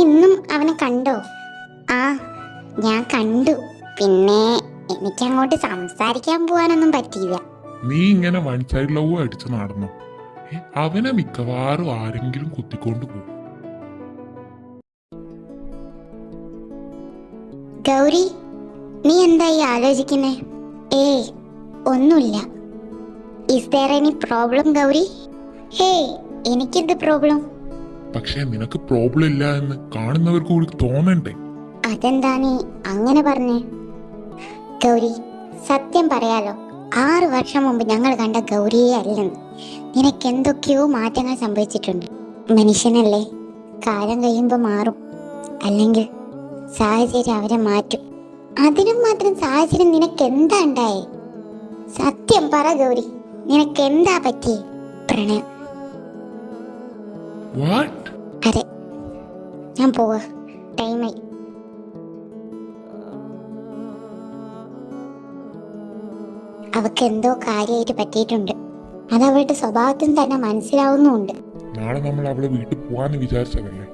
ഇന്നും അവനെ കണ്ടോ? ആ, ഞാൻ കണ്ടു. പിന്നെ എനിക്കങ്ങോട്ട് സംസാരിക്കാൻ പോവാനൊന്നും പറ്റിയില്ല. നീ ഇങ്ങനെ വൺ സൈഡ് ലവ് അടിച്ച് നടന്നു, അവനെ മിക്കവാറും ആരെങ്കിലും കുത്തിക്കൊണ്ട് പോകും. ഗൗരി, നീ എന്തായി ആലോചിക്കുന്നേ? ഏയ്, ഒന്നുമില്ല. Is there any problem Gauri? Hey, എനിക്കെന്ത് പ്രോബ്ലം? പക്ഷെ നിനക്ക് പ്രോബ്ലം ഇല്ല എന്ന് കാണുന്നവർക്ക് കൂടി തോന്നണ്ടേ? അതെന്താ നീ അങ്ങനെ പറഞ്ഞേ? ഗൗരി, സത്യം പറയാലോ, 6 വർഷം മുമ്പ് ഞങ്ങൾ കണ്ട ഗൗരിയെ അല്ലെന്ന്. നിനക്ക് എന്തൊക്കെയോ മാറ്റങ്ങൾ സംഭവിച്ചിട്ടുണ്ട്. മനുഷ്യനല്ലേ, കാലം കഴിയുമ്പോൾ മാറും. അല്ലെങ്കിൽ സാഹചര്യം അവരെ മാറ്റും. അതിനും മാത്രം സാഹചര്യം നിനക്ക് എന്താ ഉണ്ടായേ? സത്യം പറ ഗൗരി, നിനക്ക് എന്താ പറ്റിയേ? പ്രണയം. അതെ, ഞാൻ പോവാ, ടൈമായി. അവക്ക് എന്തോ കാര്യമായിട്ട് പറ്റിയിട്ടുണ്ട്. അത് അവളുടെ സ്വഭാവത്തിന് തന്നെ മനസ്സിലാവുന്നുമുണ്ട്. നാളെ നമ്മൾ അവളെ വീട്ടിൽ പോവാന്ന് വിചാരിച്ചതല്ലേ.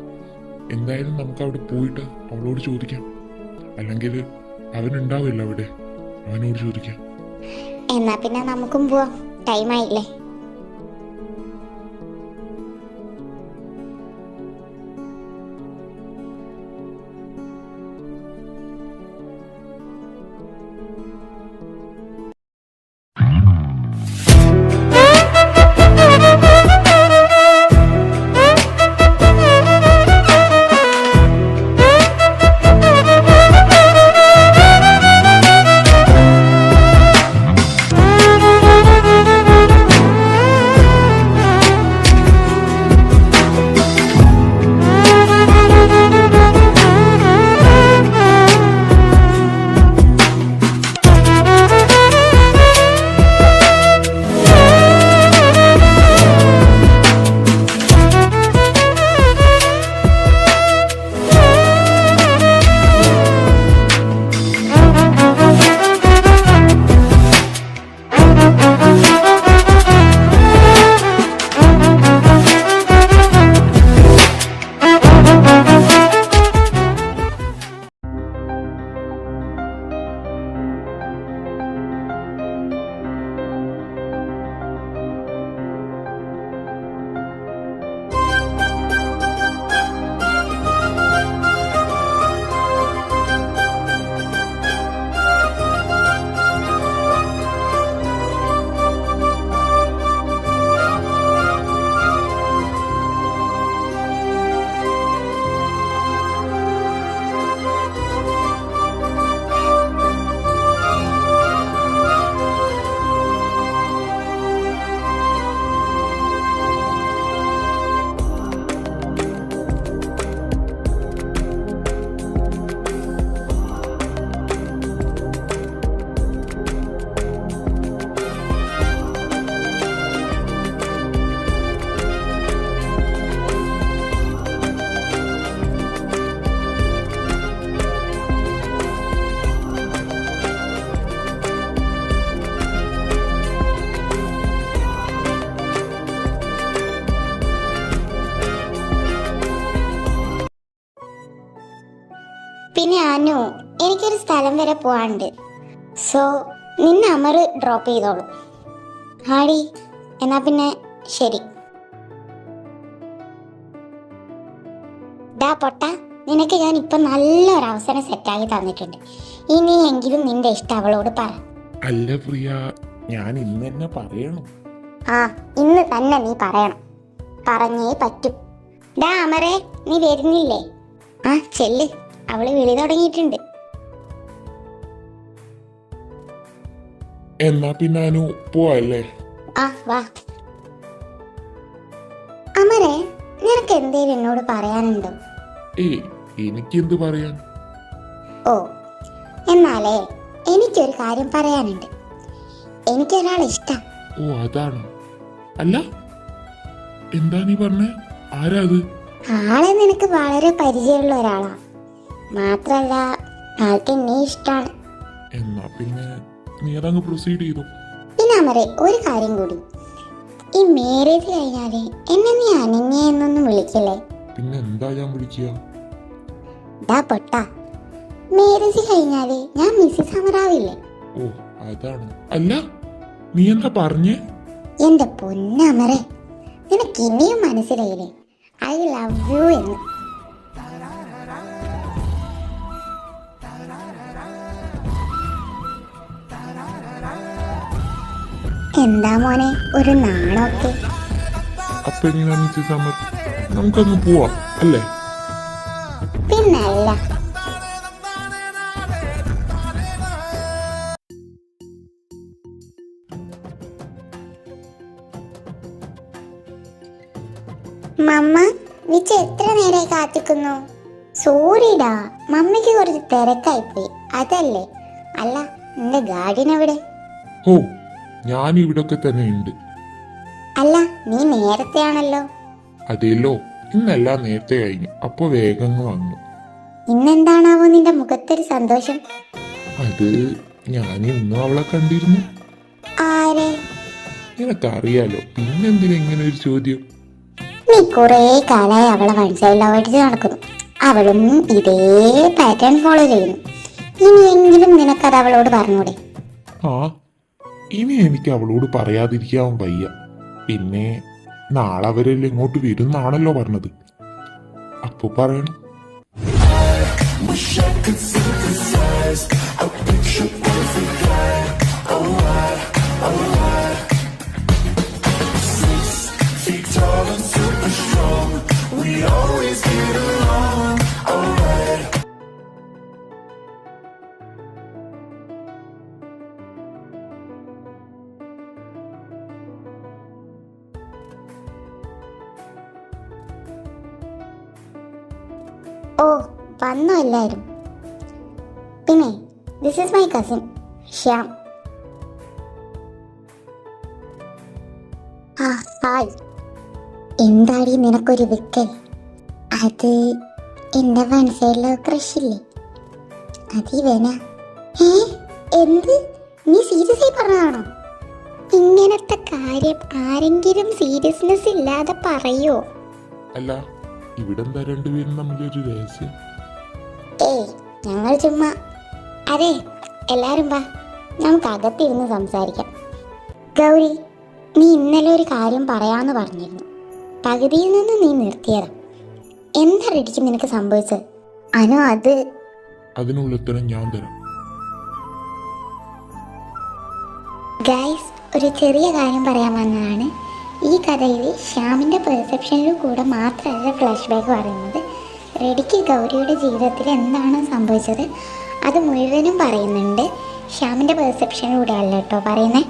എന്തായാലും നമുക്ക് അവിടെ പോയിട്ട് അവളോട് ചോദിക്കാം. അല്ലെങ്കിൽ അവനുണ്ടാവില്ല അവിടെ, അവനോട് ചോദിക്കാം. എന്നാ പിന്നെ നമുക്കും പോവാം, ടൈമായില്ലേ? പിന്നെ അനു, എനിക്കൊരു സ്ഥലം വരെ പോവാണ്ട്. സോ നിന്നെ അമർ ഡ്രോപ്പ് ചെയ്തോളൂ. ആടി, എന്നാ പിന്നെ ശരി. ഡാ പൊട്ട, നിനക്ക് ഞാൻ ഇപ്പൊ നല്ലൊരു അവസരം സെറ്റാക്കി തന്നിട്ടുണ്ട്. ഇനിയെങ്കിലും നിന്റെ ഇഷ്ടം അവളോട് പറ. അല്ല പ്രിയ, ഞാൻ ഇന്ന് തന്നെ പറയണം. ആ, ഇന്ന് തന്നെ നീ പറയണം. പറഞ്ഞേ പറ്റൂ. ഡാ അമരേ, നീ വരുന്നില്ലേ? ആ ചെല്ല്, അവള് വിളി തുടങ്ങിയിട്ടുണ്ട്. എന്നാ പിന്നെ അനു പോവല്ലേ? ആ വാ. അമരേ, നിനക്ക് എന്തേലും എന്നോട് പറയാനുണ്ടോ? എനിക്കെന്ത് പറയാൻ? ഓ, എന്നാലേ എനിക്കൊരു കാര്യം പറയാനുണ്ട്. എനിക്കൊരാൾ ഇഷ്ടം. ഓ, അതാണ്. അല്ല, എന്താ നീ പറഞ്ഞേ? ആരാ അത്? ആളെ നിനക്ക് വളരെ പരിചയമുള്ള ഒരാളാ. മാത്രല്ല, ആൾക്ക് എന്നെ ഇഷ്ടാണ്. എന്നാ പിന്നെ നീ അതങ്ങ് പ്രൊസീഡ് ചെയ്തു. പിന്നെ അമരേ, ഒരു കാര്യം കൂടി. ഈ മാരേജ് കഴിഞ്ഞാല് എന്നെ നീ അനന്യ എന്നൊന്നും വിളിക്കില്ലേ? പിന്നെ എന്താ ഞാൻ വിളിക്കുക? ഡാ പൊട്ട, മാരേജ് കഴിഞ്ഞാല് ഞാൻ മിസ്സിസ് അമറാവില്ലേ? ഓ അതാണ്. അല്ല നീ എന്താ പറഞ്ഞേ? എന്റെ പൊന്നമറേ, നിനക്ക് ഇനിയും മനസ്സിലായില്ലേ ഐ ലവ് യു എന്ന്? എന്താ മോനെ ഒരു നാണൊക്കെ? അപ്പൊ എങ്ങനെയാ മിസ്സിസ് അമർ, നമുക്കങ്ങ് പോവാം അല്ലേ? പിന്നല്ല. മമ്മ, നിച്ച എത്ര നേരമായി കാത്തിക്കുന്നു? സോറിടാ, മമ്മിക്ക് കുറച്ച് തിരക്കായിപ്പോയി, അതല്ലേ. അല്ല, നിന്റെ ഗാർഡിയൻ എവിടെ? ഓ ഞാൻ ഇവിടൊക്കെ തന്നെ ഉണ്ട്. അല്ല, നീ നേരത്തെ ആണല്ലോ. അതെല്ലോ, ഇന്നെല്ലാം നേരത്തെ കഴിഞ്ഞു, അപ്പൊ വേഗം വന്നു. ഇന്നെന്താണാവോ നിന്റെ മുഖത്തൊരു സന്തോഷം? അത് ഞാൻ ഇന്നും അവളെ കണ്ടിരുന്നു. ആരെ? നിനക്കറിയാലോ, പിന്നെന്തിനാ ഇങ്ങനെ ഒരു ചോദ്യം? നീ കുറേ കാലമായി അവളെ മനസ്സിലായിട്ട് നടക്കുന്നു. അവളും ഇതേ പാറ്റേൺ ഫോളോ ചെയ്യുന്നു. ഇനിയെങ്കിലും നിനക്കത് അവളോട് പറഞ്ഞൂടെ? ആ ഇനി എനിക്ക് അവളോട് പറയാതിരിക്കാൻ വയ്യ. പിന്നെ നാളെ അവരെല്ലാം ഇങ്ങോട്ട് വരുന്നാണല്ലോ പറഞ്ഞത്, അപ്പൊ പറയണം. ഓ, വന്നോ എല്ലാരും? പിന്നെ this is my cousin Shyam. ആ ഹായ്. എന്താടി നിനക്കൊരു വിക്കൽ? അത് എന്റെ വൺ സൈഡിലെ ക്രഷില്ലേ, അതിവന. എന്ത്? നീ സീരിയസ് ആയി പറഞ്ഞതാണോ? ഇങ്ങനത്തെ കാര്യം ആരെങ്കിലും സീരിയസ്നെസ് ഇല്ലാതെ പറയോ? അല്ല ഇവിടെന്താ രണ്ടുപേരും തമ്മിലൊരു രഹസ്യം? ഏയ്, ഞങ്ങൾ ചുമ്മാ. അതെ, എല്ലാരും വാ, നമുക്ക് അകത്തിരുന്ന് സംസാരിക്കാം. ഗൗരി, നീ ഇന്നലെ ഒരു കാര്യം പറയാന്ന് പറഞ്ഞിരുന്നു. പകുതിയിൽ നിന്ന് നീ നിർത്തിയതാ. എന്താ റെഡിക്ക് നിനക്ക് സംഭവിച്ചത്? അനു, അതിനുള്ള ഉത്തരം ഞാൻ തരാം. ഗൈസ്, ഒരു ചെറിയ കാര്യം പറയാൻ വന്നതാണ്. ഈ കഥയിൽ ശ്യാമിൻ്റെ പെർസെപ്ഷനിൽ കൂടെ മാത്രമല്ല ഫ്ലാഷ് ബാക്ക് പറയുന്നത്. റെഡിക്ക് ഗൗരിയുടെ ജീവിതത്തിൽ എന്താണ് സംഭവിച്ചത് അത് മുഴുവനും പറയുന്നുണ്ട്. ശ്യാമിൻ്റെ പെർസെപ്ഷനിലൂടെ അല്ല കേട്ടോ പറയുന്നത്.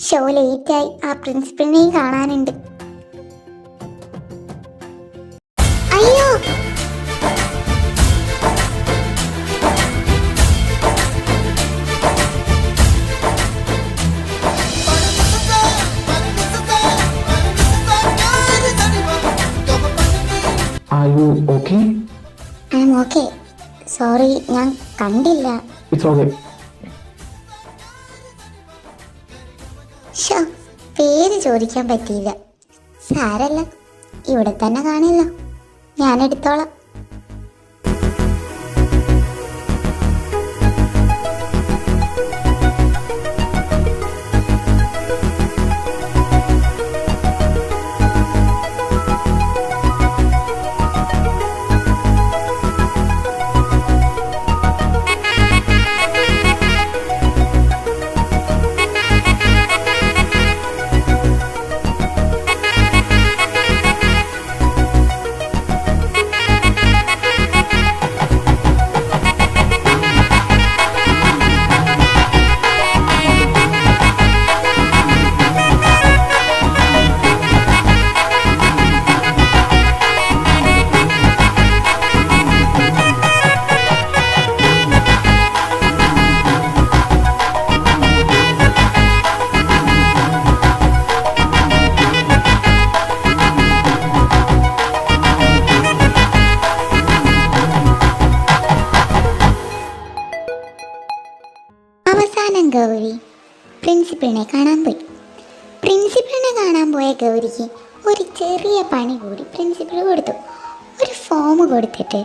ഷോ ലേറ്റായി, ആ പ്രിൻസിപ്പലിനെയും കാണാനുണ്ട്. അയ്യോ, Are you okay? I M okay. Sorry, ഞാൻ കണ്ടില്ല. It's okay. ഷോ, പേര് ചോദിക്കാൻ പറ്റിയില്ല. സാരല്ല, ഇവിടെ തന്നെ കാണില്ലോ, ഞാൻ എടുത്തോളാം. അവസാനം ഗൗരി പ്രിൻസിപ്പലിനെ കാണാൻ പോയി. പ്രിൻസിപ്പലിനെ കാണാൻ പോയ ഗൗരിക്ക് ഒരു ചെറിയ പണി കൂടി പ്രിൻസിപ്പൽ കൊടുത്തു. ഒരു ഫോം കൊടുത്തിട്ട്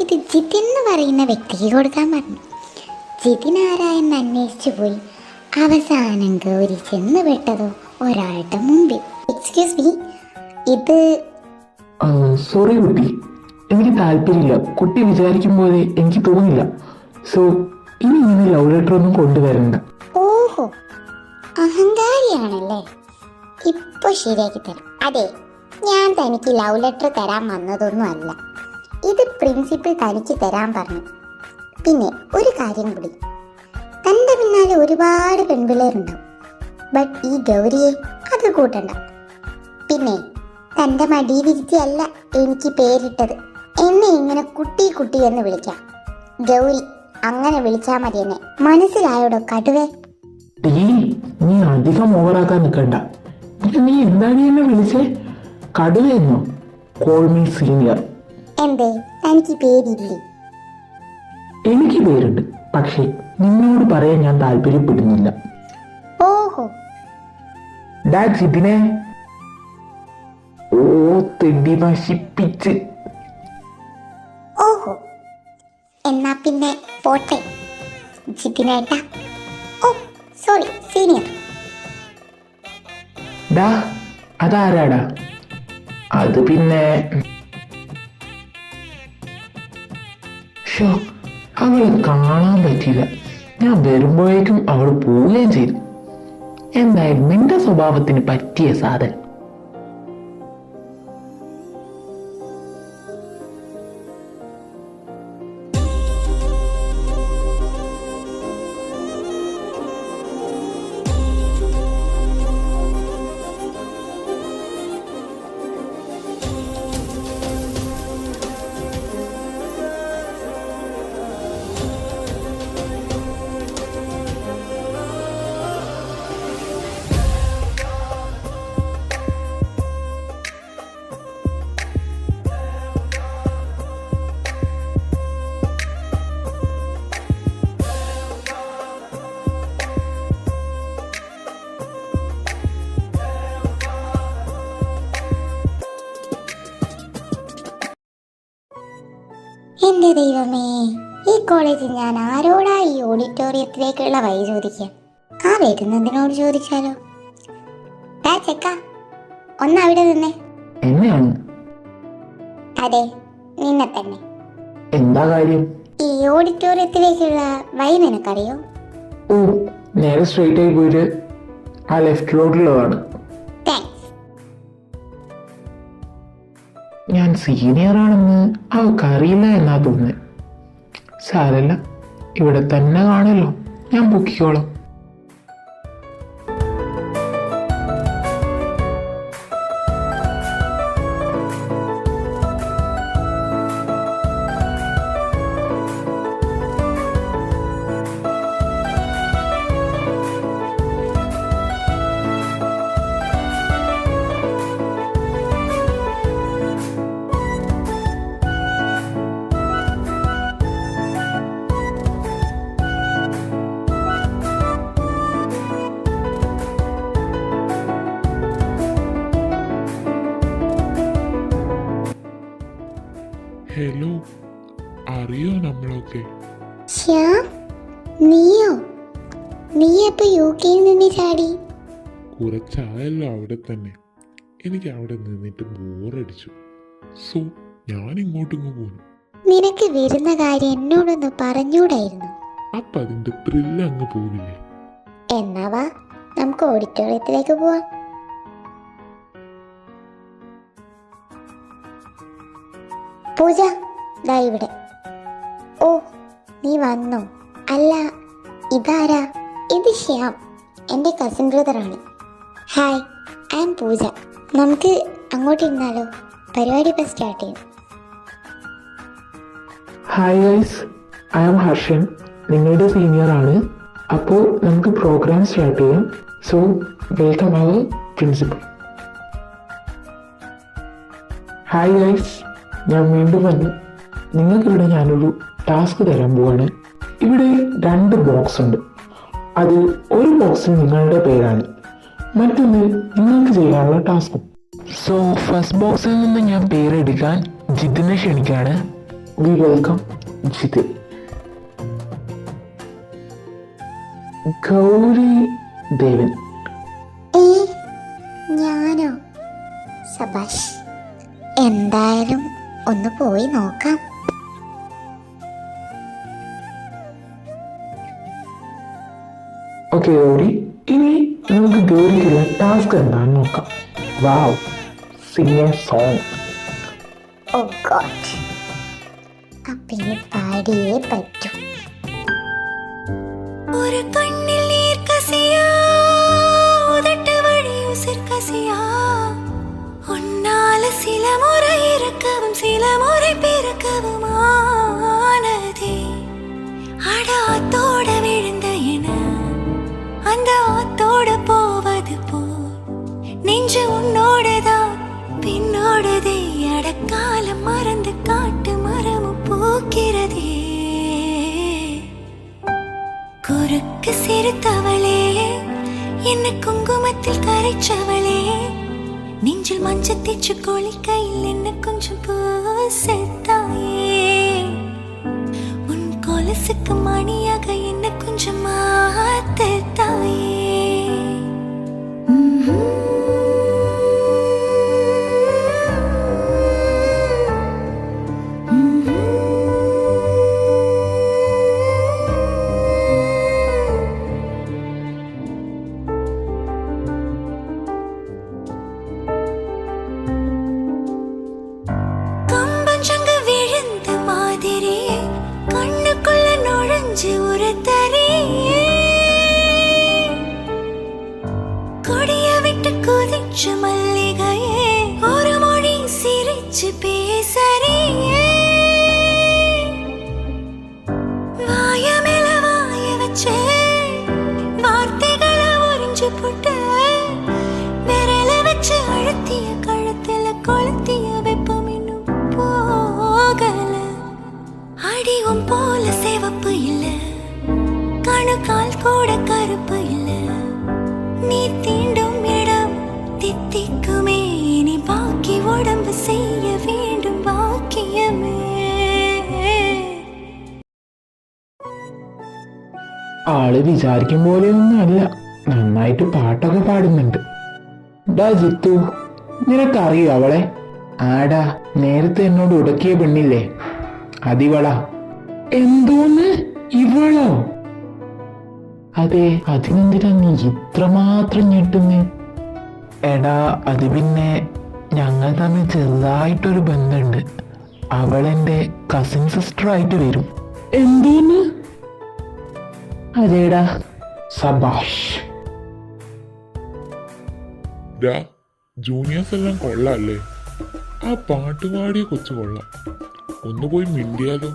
ഇത് ജിതിൻ എന്ന് പറയുന്ന വ്യക്തിക്ക് കൊടുക്കാൻ പറഞ്ഞു. ജിതിൻ ആരായെന്ന് അന്വേഷിച്ചു പോയി. അവസാനം ഗൗരി ചെന്ന് പെട്ടതോ ഒരാളുടെ മുമ്പിൽ. എക്സ്ക്യൂസ് മീ, ഇത് സോറി കുട്ടി, എനിക്ക് താല്പര്യമില്ല. കുട്ടി വിചാരിക്കും പോലെ എനിക്ക് തോന്നില്ല. സോ ഇനി ഇങ്ങനെ ലവ് ലെറ്റർ ഒന്നും കൊണ്ടുവരണ്ട. ഓഹോ, അഹങ്കാരിയാണല്ലേ. ഇപ്പൊ ശരിയാക്കി തരാം. അതെ, ഞാൻ തനിക്ക് ലവ് ലെറ്റർ തരാൻ വന്നതൊന്നും അല്ല. ഇത് പ്രിൻസിപ്പൽ തനിക്ക് തരാൻ പറഞ്ഞു. പിന്നെ ഒരു കാര്യം കൂടി, തൻ്റെ പിന്നാലെ ഒരുപാട് പെൺപിള്ളേരുണ്ടാവും. ബട്ട് ഈ ഗൗരിയെ അത് കൂട്ടണ്ട. പിന്നെ തൻ്റെ മടിയിലിരുത്തിയല്ല എനിക്ക് പേരിട്ടത്. എന്നെ ഇങ്ങനെ കുട്ടി കുട്ടി എന്ന് വിളിക്കാം. ഗൗരി അങ്ങനെ വിളിച്ചാൽ മതി എന്നെ. മനസ്സിലായോടോ കടുവേ? നീ അധികം ഓവറാക്കാൻ നിൽക്കണ്ട. നീ എന്താണ് എന്നെ വിളിച്ചേ? കടുവയെന്നോ? Call me senior. എന്തേ തനിക്ക് പേരില്ലേ? എനിക്ക് പേരുണ്ട്, പക്ഷേ നിന്നോട് പറയാൻ ഞാൻ താല്പര്യപ്പെടുന്നില്ല. ഓഹോ, ജിതിനെ. ഓ തെണ്ടി നശിപ്പിച്ച്. ഓഹോ, എന്നാ പിന്നെ പോട്ടെ ജിതിനേട്ടാ. ഓ സോറി സീനിയർ. അതാരാടാ? അത് പിന്നെ അവളെ കാണാൻ പറ്റിയില്ല. ഞാൻ വരുമ്പോഴേക്കും അവൾ പോവുകയും ചെയ്തു. എന്തായാലും നിന്റെ സ്വഭാവത്തിന് പറ്റിയ സാധനം. എന്റെ ദൈവമേ, ഈ കോളേജിൽ ഞാൻ ആരോടാ ഈ ഓഡിറ്റോറിയത്തിലേക്കുള്ള വഴി ചോദിക്കുക? ആ വരുന്നതിനോട് ചോദിച്ചാലോ? ചെക്ക, ഒന്ന് അവിടെ നിന്നേ. എന്നെയാണ്? അതെ, നിന്നെ തന്നെ. എന്താ കാര്യം? ഈ ഓഡിറ്റോറിയത്തിലേക്കുള്ള വഴി നിനക്കറിയോ? ഓ, നേരെ സ്ട്രെയിറ്റ് ആയി പോയിട്ട് ആ ലെഫ്റ്റ് റോഡിലുള്ളതാണ്. താങ്ക്സ്. ഞാൻ സീനിയർ ആണെന്ന് അവൾക്കറിയില്ല എന്നാ തോന്നുന്നത്. സാരല്ല, ഇവിടെ തന്നെ കാണല്ലോ, ഞാൻ പൊക്കിക്കോളാം. ഹലോ, അറിയോ നമ്മളൊക്കെ? ശ്യാം, നീയോ? നീ എപ്പോ UK നിന്ന് ചാടി? കുറച്ചായല്ലോ അവിടെ തന്നെ. എനിക്ക് അവിടെ നിന്നിട്ട് ബോറടിച്ചു. സോ ഞാൻ ഇങ്ങോട്ടിങ്ങ് പോന്നു. നിനക്ക് വരുന്ന കാര്യം എന്നോടൊന്ന് പറഞ്ഞൂടായിരുന്നു? അപ്പൊ അതിന്റെ ത്രില്ല് അങ്ങ് പോവില്ലേ? എന്നാ വാ, നമുക്ക് ഓഡിറ്റോറിയത്തിലേക്ക് പോവാം. പൂജ, ദാ ഇവിടെ. ഓ, നീ വന്നോ? അല്ല, ഇതാരാ? ഇത് ശ്യാം, എൻ്റെ കസിൻ ബ്രദറാണ്. Hi, I am Pooja. നമുക്ക് അങ്ങോട്ടിരുന്നാലോ? പരിപാടി ഇപ്പം സ്റ്റാർട്ട് ചെയ്യും. Hi guys, I am Harshan, നിങ്ങളുടെ സീനിയർ ആണ്. അപ്പോൾ നമുക്ക് പ്രോഗ്രാം സ്റ്റാർട്ട് ചെയ്യാം. So welcome our principal. Hi guys, ഞാൻ വീണ്ടും വന്നു. നിങ്ങൾക്കിവിടെ ഞാനൊരു ടാസ്ക് തരാൻ പോവാണ്. ഇവിടെ 2 ബോക്സ് ഉണ്ട്. അതിൽ ഒരു ബോക്സിൽ നിങ്ങളുടെ പേരാണ്, മറ്റൊന്ന് നിങ്ങൾക്ക് ചെയ്യാനുള്ള ടാസ്കും. സോ ഫസ്റ്റ് ബോക്സിൽ നിന്ന് ഞാൻ പേരെടുക്കാൻ ജിതിനെ ക്ഷണിക്കാണ്. We welcome Jithin. ഗൗരി ദേവൻ. ഏ ഞാനോ? സബാഷ്. എന്തായാലും ഒന്ന് പോയി നോക്കാം. ഓക്കെ ഗൗരി, ഇനി നമുക്ക് ഗൗരിക്കുള്ള ടാസ്ക് എന്താണെന്ന് നോക്കാം. Wow, sing a song. Oh god, അപ്പൊ ഇനി പാടിയേ പറ്റൂ. ഒരു കണ്ണിൽ നീർ കസിയാ, ഉദട്ട് വഴി ഉസിർ കസിയാ, ഉന്നാല சில முறை இறக்கவும் சில முறை பிறக்கவுமானதே. அட ஆத்தோட விழுந்த என அந்த ஆத்தோட போவது போல் நெஞ்சு உன்னோடதான் பின்னோடதே. அடக்காலம் மறந்து காட்டு மரமும் பூக்கிறதே. குறுக்கு சிரித்தவளே, என்ன குங்குமத்தில் கரைச்சவளே, நெஞ்சில் மஞ்சள் தேச்சு குளிக்கையில் என்ன கொஞ்சம் பூசத்தாயே. உன் கொலுசுக்கு மணியாக என்ன கொஞ்சம் மாத்தத்தாயே. கம்பஞ்சங்க விழுந்த மாதிரி கண்ணுக்குள்ள நுழைஞ்சு உரத்தறியே. கொடிய விட்டு குதிச்சு மல்லிகையே, ஒரு மொழி சிரிச்சு பேசறியே. வாய மேல வாய வச்சு வார்த்தைகளை உறிஞ்சு போட்டு விரல வச்சு அழுத்திய கழுத்துல கொளுத்திய வெப்பம் இன்னும் போகல. அடியும் போல சிவப்பு இல்ல, கணுக்கால் கூட கருப்பு இல்ல. நீ தீண்டும் இடம் தித்திக்குமே, நீ பாக்கி உடம்பு செய்ய வேண்டும் பாக்கியமே. ആള് വിചാരിക്കും പോലെയൊന്നും അല്ല, നന്നായിട്ട് പാട്ടൊക്കെ പാടുന്നുണ്ട്. ഡാ ജിത്തു, നിനക്കറിയോ അവളെ? ആടാ, നേരത്തെ എന്നോട് ഉടക്കിയ പെണ്ണില്ലേ, അതിവളാ. എന്തോന്ന്, ഇവളോ? അതെ, അതിനെന്തിനാ നീ ഇത്രമാത്രം ഞെട്ടുന്നേ? എടാ, അത് പിന്നെ ഞങ്ങൾ തമ്മിൽ ചെറുതായിട്ടൊരു ബന്ധമുണ്ട്. അവളെന്റെ കസിൻ സിസ്റ്റർ ആയിട്ട് വരും. എന്തോന്ന്? അതേടാ. സബാഷ്. ജൂനിയേഴ്സ് എല്ലാം കൊള്ളാല്ലേ? ആ പാട്ടുപാടിയ കൊച്ചു കൊള്ളാം. ഒന്ന് പോയി മിണ്ടിയാലോ?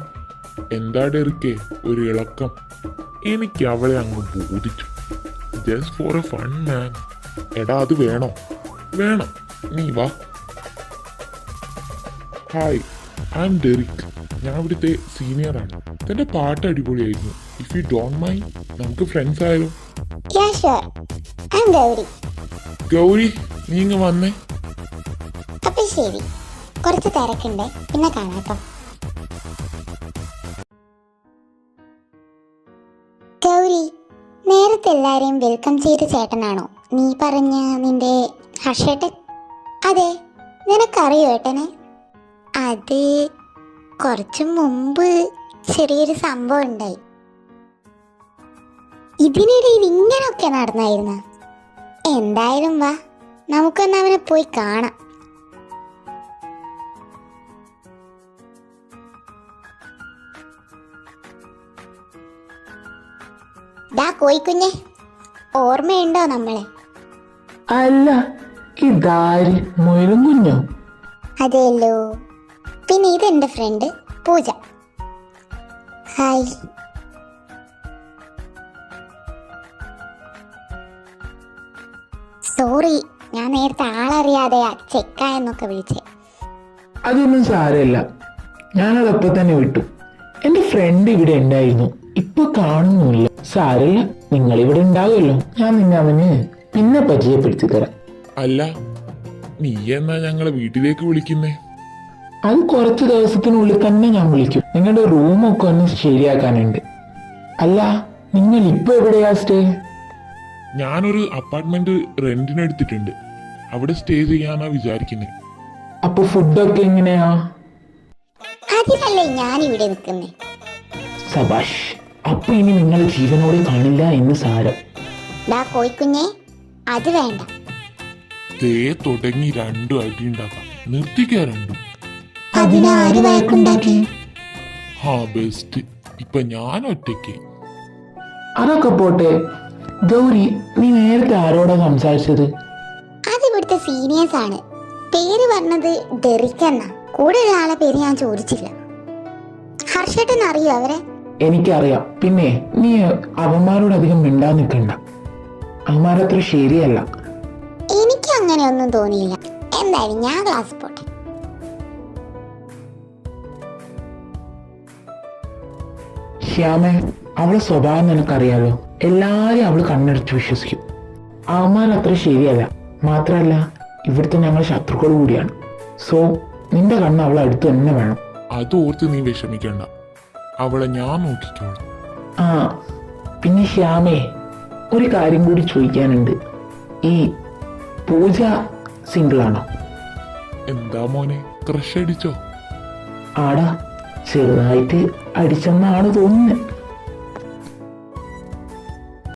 എന്താ ഡെറിക്കേ ഒരു ഇളക്കം? എനിക്ക് അവളെ അങ്ങ് ബോധിച്ചു. ജസ്റ്റ് ഫോർ എ ഫൺ മാൻ. എടാ, അത് വേണോ? വേണം, നീ വാ. Hi, I M Derek. ഞാൻ ഇവിടുത്തെ സീനിയറാണ്. തന്റെ പാട്ട് അടിപൊളിയായിരുന്നു. ഇഫ് യു ഡോണ്ട് മൈൻഡ്, നമുക്ക് ഫ്രണ്ട്സ് ആയാലോ? Yeah, sure. I'm Gauri. Gauri, നീ ഇങ്ങ് വന്നേ. അപ്പൊ ശരി, കുറച്ച് തിരക്കുണ്ട്, പിന്നെ കാണാട്ടോ. ഗൗരി, നേരത്തെ എല്ലാരെയും വെൽക്കം ചെയ്ത ചേട്ടനാണോ നീ പറഞ്ഞ നിന്റെ ഹർഷേട്ടൻ? അതെ, നിനക്കറിയോ ഏട്ടനെ? അത് കുറച്ചു മുമ്പ് ചെറിയൊരു സംഭവം ഉണ്ടായി. ഇതിനിടയിൽ ഇങ്ങനൊക്കെ നടന്നായിരുന്ന? എന്തായാലും വാ, നമുക്കൊന്ന് അവനെ പോയി കാണാം. ദാ കോയിക്കുഞ്ഞെ, ഓർമ്മയുണ്ടോ നമ്മളെ? അല്ല, ഇതാര്? മൊയിലും കുഞ്ഞോ? അതെയല്ലോ. പിന്നെ ഇതെന്റെ ഫ്രണ്ട് പൂജ. ഹായ്. സോറി, ഞാൻ നേരത്തെ ആളറിയാതെയാ ചെക്ക എന്നൊക്കെ വിളിച്ചേ. അതൊന്നും സാരമില്ല, ഞാനതപ്പം തന്നെ വിട്ടു. എന്റെ ഫ്രണ്ട് ഇവിടെ ഉണ്ടായിരുന്നു, ഇപ്പൊ കാണുന്നില്ല. സാരമില്ല, നിങ്ങൾ ഇവിടെ ഉണ്ടാവുമല്ലോ, ഞാൻ നിന്നെ അവന് പിന്നെ പരിചയപ്പെടുത്തി തരാം. അല്ല, നീ എന്നാ ഞങ്ങളെ വീട്ടിലേക്ക് വിളിക്കുന്നേ? അത് കുറച്ച് ദിവസത്തിനുള്ളിൽ തന്നെ ഞാൻ വിളിക്കും. നിങ്ങളുടെ റൂമൊക്കെ ഒന്ന് ശരിയാക്കാനുണ്ട്. അല്ല, നിങ്ങൾ ഇപ്പൊ എവിടെയാ സ്റ്റേ? ഞാനൊരു അപ്പാർട്ട്മെന്റ് റെന്റിനെടുത്തിട്ടുണ്ട്. അവിടെ സ്റ്റേ ചെയ്യാനാ വിചാരിക്കുന്നത്. അപ്പൊ ഫുഡൊക്കെ എങ്ങനെയാ? അതിനല്ലേ ഞാനിവിടെ നിൽക്കുന്നേ. സബാഷ്. അപ്പൊ ഇനി നിങ്ങൾ ജീവനോടെ കാണില്ല എന്ന് സാരം. ഡാ കോയിക്കുഞ്ഞേ, അത് വേണ്ട. ദേ തുടങ്ങി രണ്ടും അടി ഉണ്ടാക്കാം. നിർത്തിക്കാ രണ്ടും. അതിനാര് വഴക്കുണ്ടാക്കി? ബെസ്റ്റ്. ഇപ്പൊ ഞാൻ ഒറ്റയ്ക്ക്. അതൊക്കെ പോട്ടെ. ഗൗരി, നീ നേരത്തെ ആരോടാ സംസാരിച്ചത്? അത് ഇവിടുത്തെ സീനിയേഴ്സ് ആണ്. പേര് പറഞ്ഞത് ഡെറിക്കെന്ന. കൂടെയുള്ള ആളെ പേര് ഞാൻ ചോദിച്ചില്ല. ഹർഷേട്ടൻ അറിയോ അവരെ? എനിക്കറിയാം. പിന്നെ നീ അവന്മാരോട് അധികം മിണ്ടാൻ നിൽക്കണ്ട. അവന്മാരത്ര ശരിയല്ല. എനിക്ക് അങ്ങനെയൊന്നും തോന്നിയില്ല. എന്തായാലും ഞാൻ ക്ലാസ് പോട്ടെ. ശ്യാമേ, അവളെ സ്വഭാവം നിനക്കറിയാലോ. എല്ലാരെയും അവള് കണ്ണടച്ച് വിശ്വസിക്കും. അവന്മാരത്ര ശരിയല്ല. മാത്രല്ല, ഇവിടുത്തെ ഞങ്ങൾ ശത്രുക്കൾ കൂടിയാണ്. സോ നിന്റെ കണ്ണ് അവളെ അടുത്ത് തന്നെ വേണം. അത് ഓർത്ത് നീ വിഷമിക്കണ്ട. അവളെ ഞാൻ നോക്കിക്കോളാം. ആ, പിന്നെ ശ്യാമേ, ഒരു കാര്യം കൂടി ചോദിക്കാനുണ്ട്. ഈ പൂജ സിംഗിളാണോ? എന്താ മോനെ, ക്രഷ് അടിച്ചോ? ആടാ, ചെറുതായിട്ട് അടിച്ചെന്നാണ് തോന്നുന്നത്.